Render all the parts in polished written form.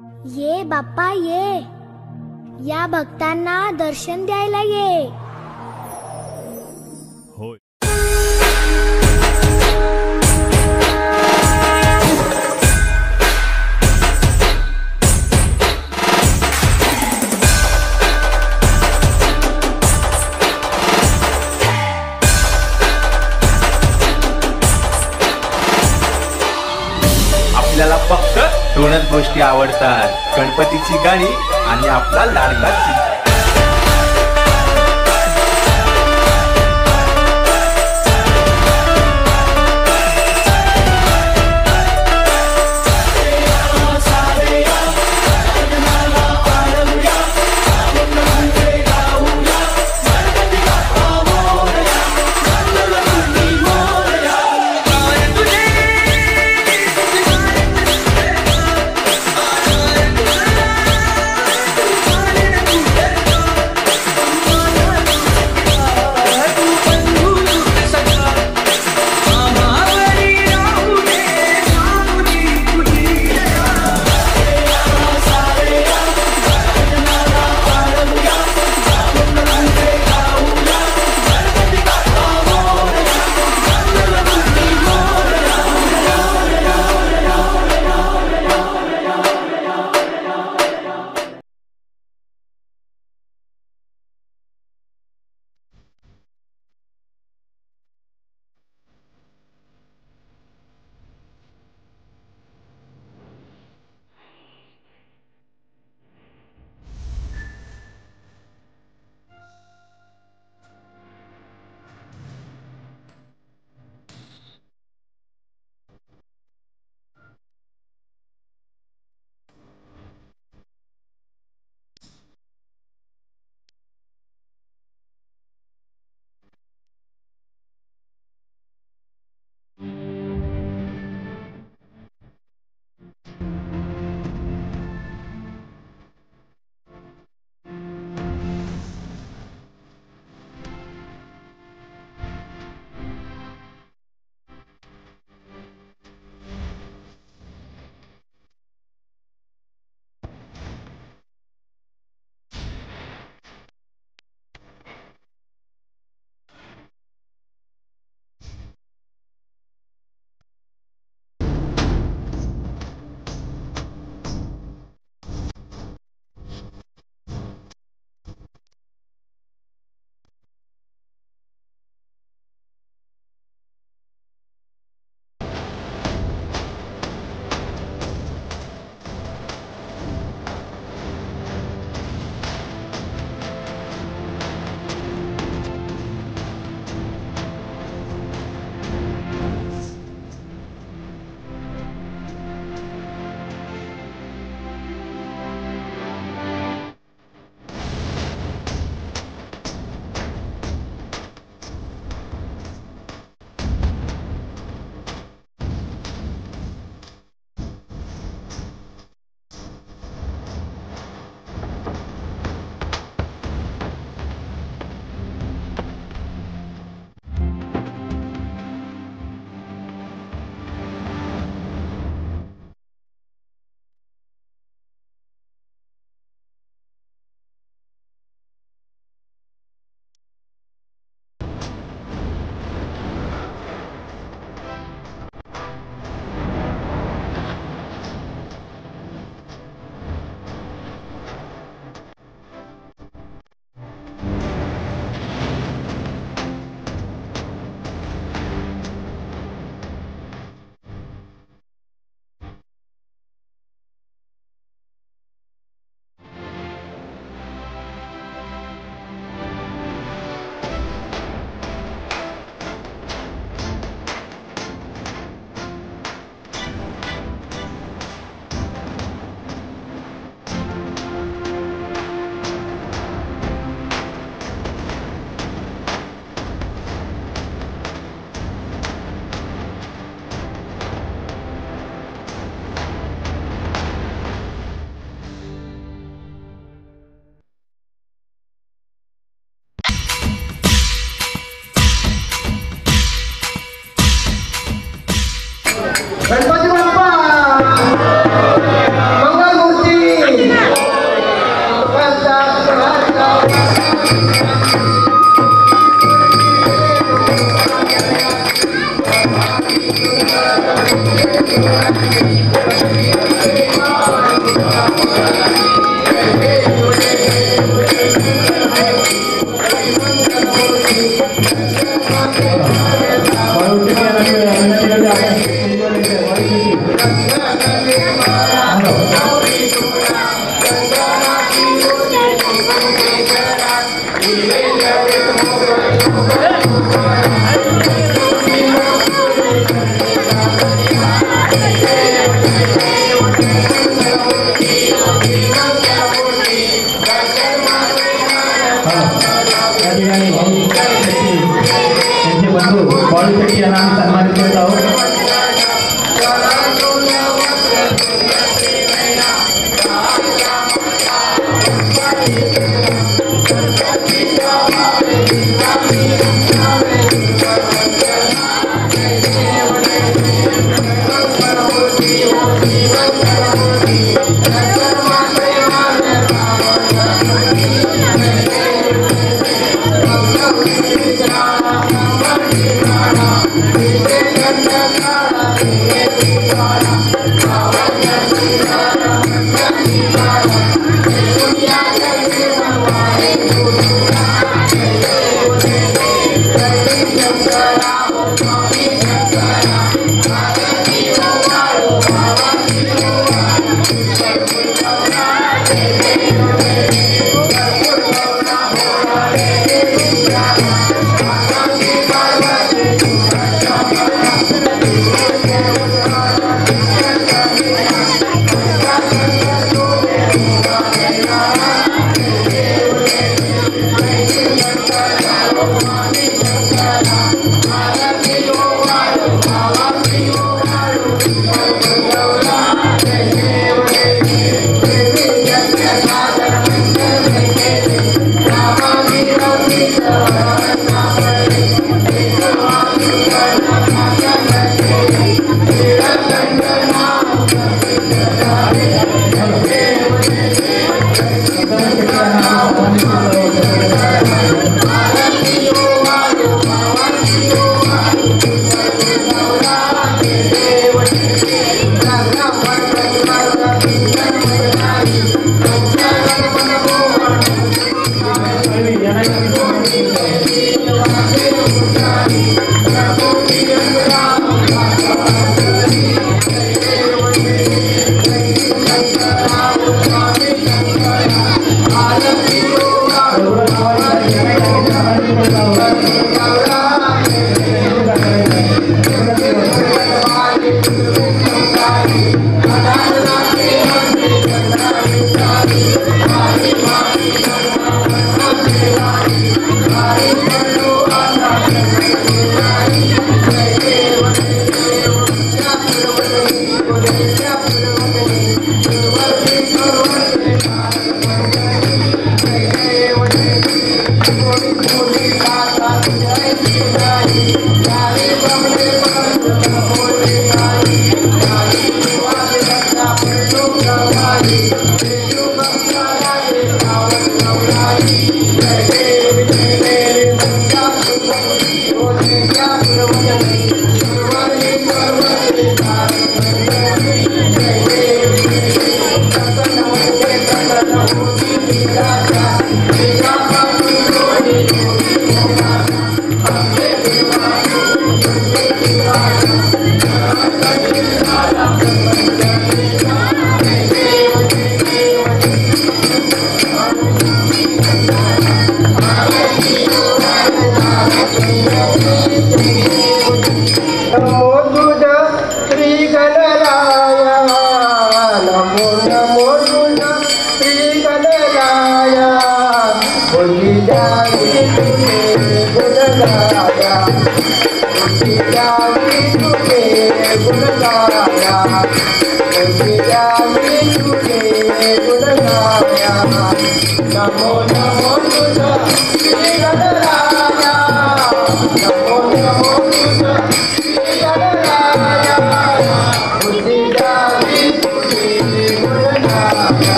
ये बाप्पा ये, या भक्तांना दर्शन द्यायला ये। होय। आपल्याला फक्त दोनच गोष्टी आवडतात, गणपतीची गाणी आणि आपला लाडका चिमण्या।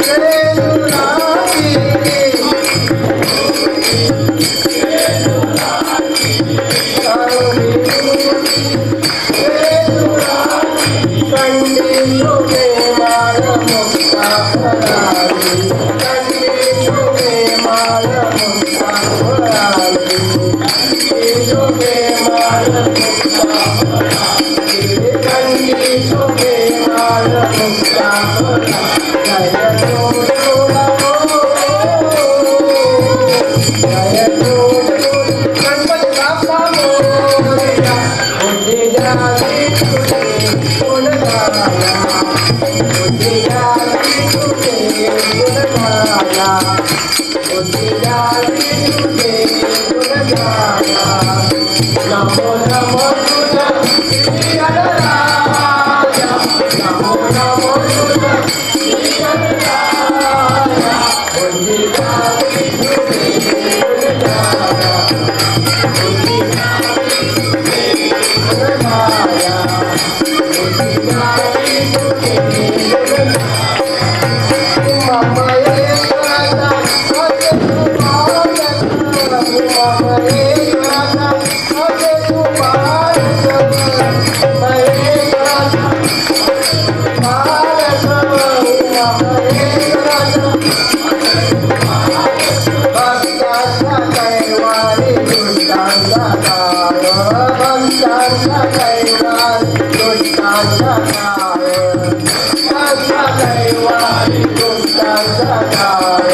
Hare दैवारी दुष्टांचा काळ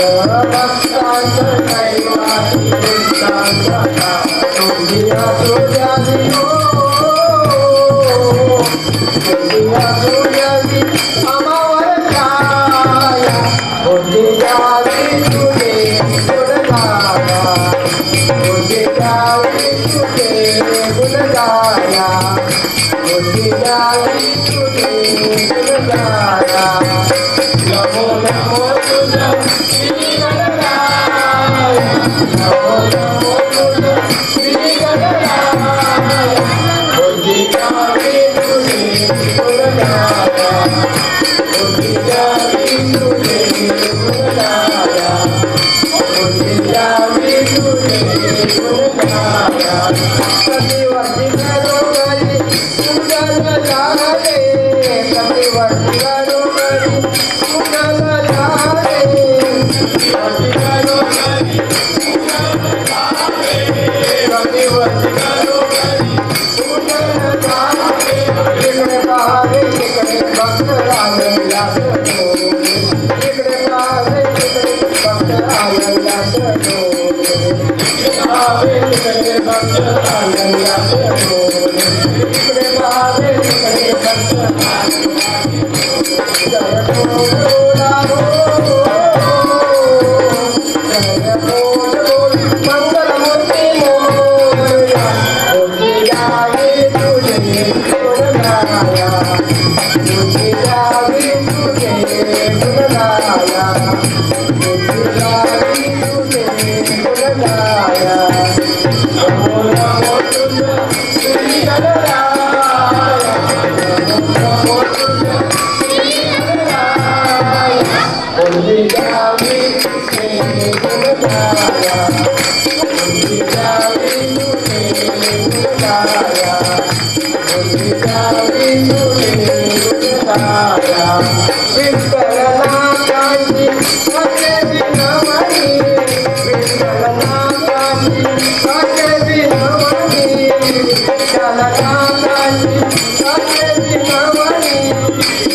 भक्तांचं दैवारी दुष्टांचा काळ दुनिया सोड्यावी दुनिया सोड्यावी आमावर छाया होती जावी तुझे गुणगाया होती जावी तुझे गुणगाया होती जावी तुझे गुणगाया नमो नमो तुझा श्री गणराया नमो नमो तुझा श्री गणराया होती जावी तुझे गुणगाया होती जावी तुझे गुणगाया होती जावी तुझे गुणगाया कधी वर्षी घरोघरी तुझ्या झाले कधी वर्षी घरोघरी तुझ्या झाले वर्षी घरोघरी कधी वर्षी घरोघरी तुझ्या झाले इकडे पाहावे तिकडे भक्त आलेला इकडे पाहावे तिकडे भक्त आलेला पाहावे तिकडे भक्त आलेला इकडे पाहावे तिकडे भक्त जय बोला जय बोल मंगलमूर्ती मोरया होती जावी तुझे गुणगाया होती जावी तुझे गुणगाया होती जावी तुझे गुणगाया नमो नमो तुझा श्री गणराया नमो तुझा श्री गणराया होती जावी तुझे गुणगाया होती जावी तुझे गुणगाया होती जावी तुझे गुणगाया विठ्ठलनाथाची भजे विनवणी विठ्ठलनाथाची भजे विनवणी विठ्ठलनाथाची भजे विनवणी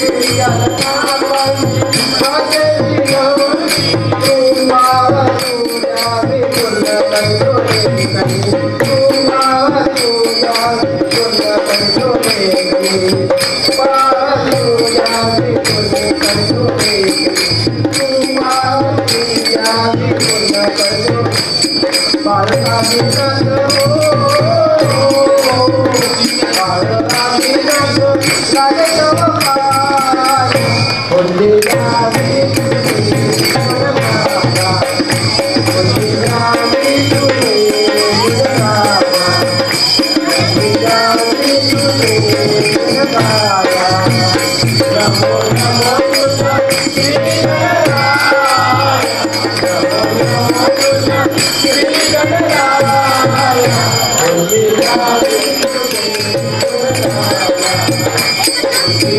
विठ्ठलनाथाची भजे विनवणी तुम्हाला तुझ्या विपुल कंजोरे करी तुम्हाला तुझ्या विपुल कंजोरे करी तुम्हाला तुझ्या विपुल कंजोरे तुम्हाला तुझ्या विपुल कंजोरे बाळकामी नंदो बाळकामी नंदो राजसमकार होती जावी तुझे गुणगाया होती जावी तुझे गुणगाया होती जावी तुझे गुणगाया नमो नमो तुझा श्री गणराया नमो नमो तुझा श्री गणराया होती जावी तुझे गुणगाया होती जावी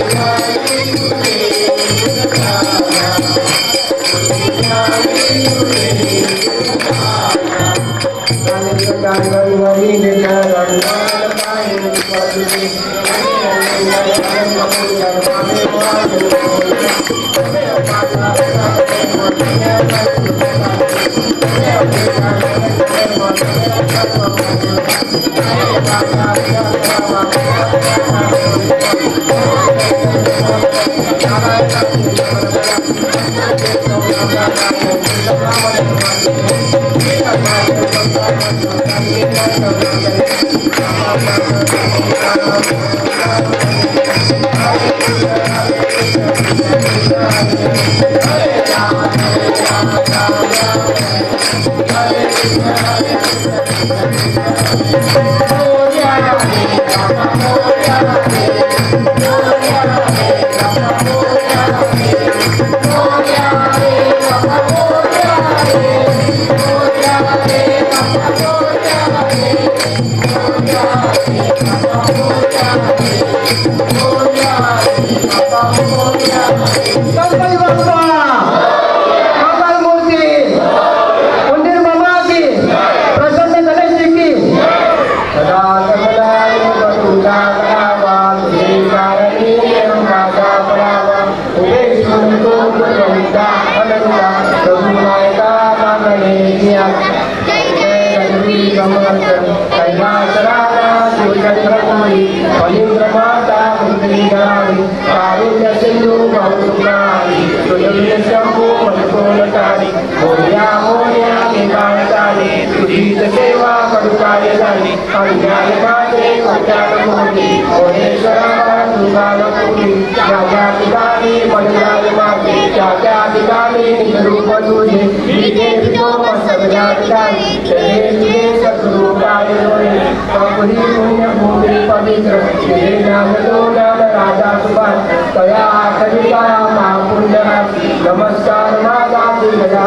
तुझे गुणगाया होती जावी तुझे गुणगाया गांगणवरी गणगण पाय पदुके सुनतो पुत्रविद्या अनंता रघुनायका माननीया जय समर्थ कैलास राजा शिवचंद्र कोळी फलिंद्र माता पुत्री गावी कारुण्य सिंधू बहुकाली सुजल्य शंभू मनकोलकारी मोर्या मोर्या निकाळकारी तुझीच सेवा करुकार्य झाली अन्याय माझे कोट्यात कोटी भुवनेश्वरा तुझाल कोटी ज्या ठिकाणी पडलाय मागे त्या ठिकाणी निजरूप तुझे विजे विजो सगळ्या ठिकाणी तुझे सद्गुरु काय होय कपुरी पुण्य भूमी पवित्र तुझे नाम तो ज्ञान राजा सुभाष तया कविता महापुण्य नमस्कार माझा तुझ्या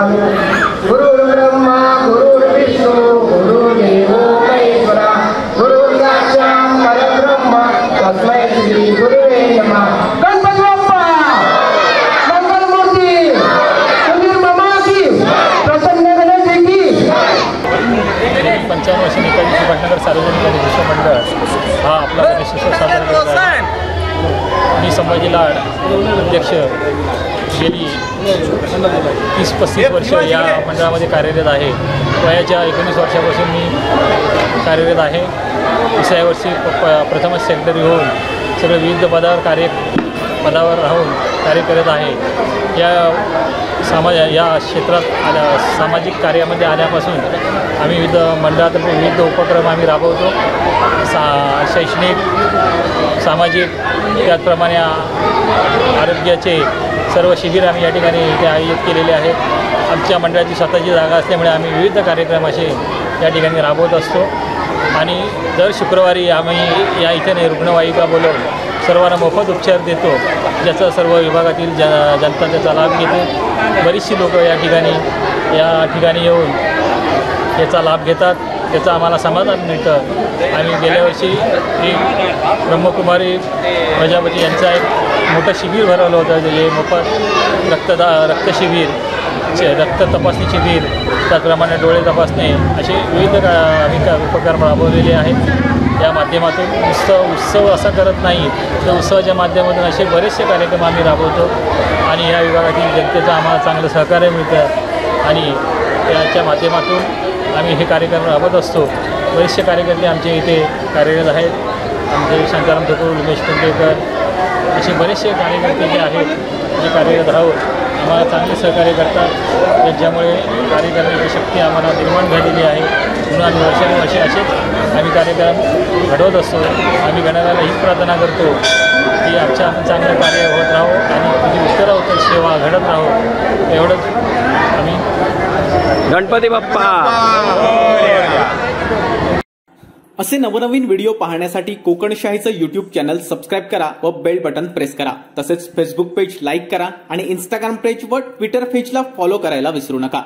गुरुर्ब्रह्मा गुरुर्विष्णू गुरुर्देवो महेश्वरा गुरु साक्षात् परब्रह्म तस्मै श्री गुरुवे नमः। गणपती बाप्पा मंगलमूर्ती सुधीर मामा की प्रसन्न गणेश की 55 वर्षी नेताजी सुभाषनगर सार्वजनिक गणेश मंडळ हा आपला गणेशोत्सव साजरा करत आहे। मी संभाजी लाड अध्यक्ष गेली 30-35 वर्ष या मंडळामध्ये कार्यरत आहे। वयाच्या 19 वर्षापासून मी कार्यरत आहे। 20 वर्षी प्रथमच सेक्रेटरी होऊन सगळे विविध पदावर राहून कार्य करत आहे। या क्षेत्रात सामाजिक कार्यामध्ये आल्यापासून आम्ही विविध मंडळातर्फे विविध उपक्रम आम्ही राबवतो। शैक्षणिक सामाजिक त्याचप्रमाणे आरोग्याचे सर्व शिबिर आम्ही या ठिकाणी इथे आयोजित केलेले आहेत। आमच्या मंडळाची स्वतःची जागा असल्यामुळे आम्ही विविध कार्यक्रम असे या ठिकाणी राबवत असतो आणि दर शुक्रवारी आम्ही या इथे रुग्णवाहिका बोलवून सर्वांना मोफत उपचार देतो, ज्याचा सर्व विभागातील जनता त्याचा लाभ घेते। बरीचशी लोक या ठिकाणी येऊन याचा लाभ घेतात, त्याचा आम्हाला समाधान मिळतं। आम्ही गेल्या वर्षी एक ब्रह्मकुमारी प्रजापती यांचा एक मोठं शिबिर भरवलं होतं, जे मोफत रक्तशिबिर, रक्त तपासणी शिबिर, त्याचप्रमाणे डोळे तपासणे असे विविध आम्ही उपक्रम राबवलेले आहेत। या माध्यमातून उत्सव असा करत नाही तर उत्सवाच्या माध्यमातून असे बरेचसे कार्यक्रम आम्ही राबवतो आणि या विभागातील जनतेचं आम्हाला चांगलं सहकार्य मिळतं आणि त्याच्या माध्यमातून आम्ही हे कार्यक्रम राबवत असतो। बरेचसे कार्यकर्ते आमचे इथे कार्यरत आहेत। आमचे शांताराम ठाकूर, उमेश कुंडेकर असे बरेचसे कार्यकर्ते जे आहेत जे कार्यरत राहून आम्हाला चांगले सहकार्य करतात, ज्याच्यामुळे कार्य करण्याची शक्ती आम्हाला निर्माण झालेली आहे। म्हणून आम्ही वर्षानुवर्षे असेच आम्ही कार्यक्रम घडवत असतो। आम्ही गणरायाला हीच प्रार्थना करतो की आमच्या आपण चांगलं कार्य होत राहो आणि तुझी उत्तरोत्तर सेवा घडत राहो, एवढंच आम्ही। गणपती बाप्पा। असे नवनवीन व्हिडिओ पाहण्यासाठी कोकणशाहीचं यूट्यूब चॅनल सबस्क्राईब करा व बेल बटन प्रेस करा। तसेच फेसबुक पेज लाईक करा आणि इंस्टाग्राम पेज व ट्विटर पेजला फॉलो करायला विसरू नका।